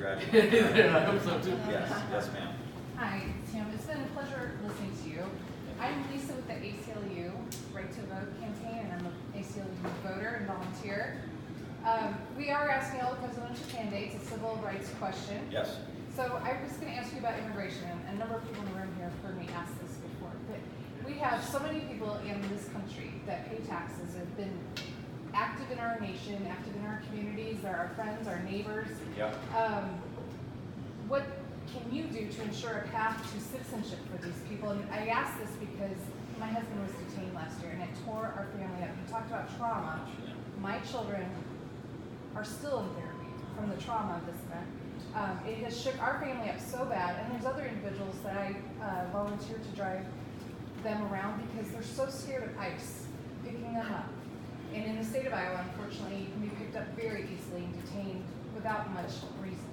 congratulations. Yeah, I hope so too. Yes, yes, ma'am. Hi, Tim. It's been a pleasure listening to you. I'm Lisa with the ACLU Right to Vote campaign, and I'm an ACLU voter and volunteer. We are asking all the presidential candidates a civil rights question. Yes. So I was going to ask you about immigration, and a number of people in the room here have heard me ask this before. But we have so many people in this country that pay taxes, have been active in our nation, active in our communities. They're our friends, our neighbors. Yep. What can you do to ensure a path to citizenship for these people? And I ask this because my husband was detained last year, and it tore our family up. You talked about trauma. My children are still in therapy from the trauma of this event. It has shook our family up so bad, and there's other individuals that I volunteer to drive them around because they're so scared of ICE picking them up. And in the state of Iowa, unfortunately, you can be picked up very easily and detained without much reason.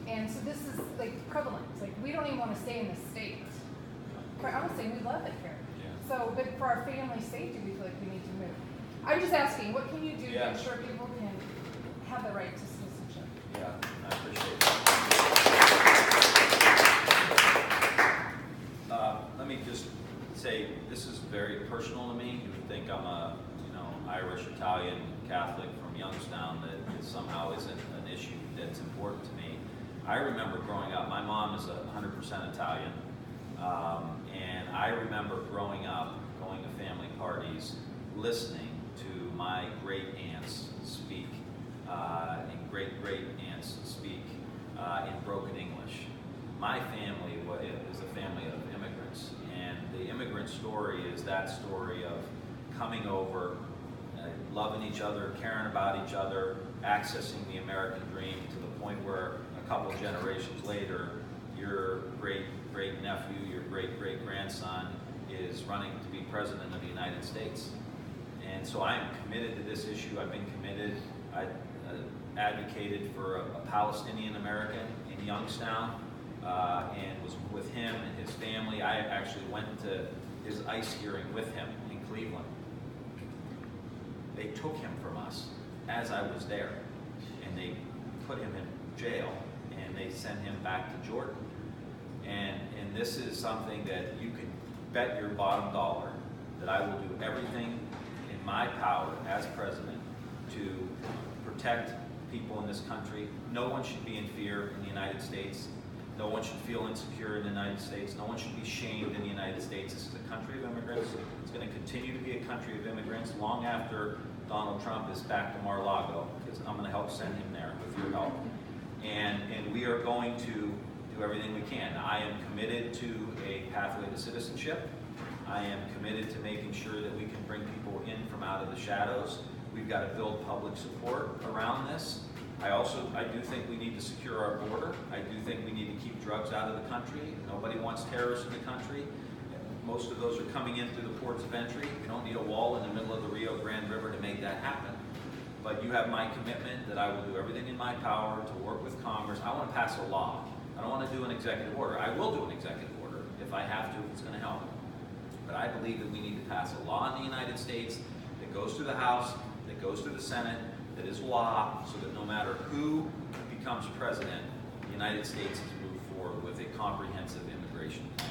And so this is like prevalent. It's like we don't even want to stay in this state. Quite honestly, we love it here. Yeah. So, but for our family's safety, we feel like we need to move. I'm just asking, what can you do to ensure people can have the right to citizenship? Yeah, I appreciate that. Let me just say, this is very personal to me. You would think I'm a, Irish, Italian, Catholic from Youngstown, that it somehow isn't an issue that's important to me. I remember growing up, my mom is 100% Italian, and I remember growing up, going to family parties, listening to my great aunts speak, and great aunts speak in broken English. My family is a family of immigrants, and the immigrant story is that story of coming over, loving each other, caring about each other, accessing the American dream to the point where a couple generations later, your great nephew, your great grandson is running to be president of the United States. And so I am committed to this issue. I've been committed. I advocated for a Palestinian American in Youngstown, and was with him and his family. I actually went to his ICE hearing with him in Cleveland. They took him from us as I was there, and they put him in jail, and they sent him back to Jordan. And this is something that you can bet your bottom dollar that I will do everything in my power as president to protect people in this country. No one should be in fear in the United States. No one should feel insecure in the United States. No one should be shamed in the United States. This is a country of immigrants. It's going to continue to be a country of immigrants long after Donald Trump is back to Mar-a-Lago, because I'm going to help send him there with your help. And we are going to do everything we can. I am committed to a pathway to citizenship. I am committed to making sure that we can bring people in from out of the shadows. We've got to build public support around this. I do think we need to secure our border. I do think we need to keep drugs out of the country. Nobody wants terrorists in the country. Most of those are coming in through the ports of entry. We don't need a wall in the middle of the Rio Grande River to make that happen. But you have my commitment that I will do everything in my power to work with Congress. I want to pass a law. I don't want to do an executive order. I will do an executive order if I have to, if it's going to help. But I believe that we need to pass a law in the United States that goes through the House, that goes through the Senate, that is law, so that no matter who becomes president, the United States has moved forward with a comprehensive immigration plan.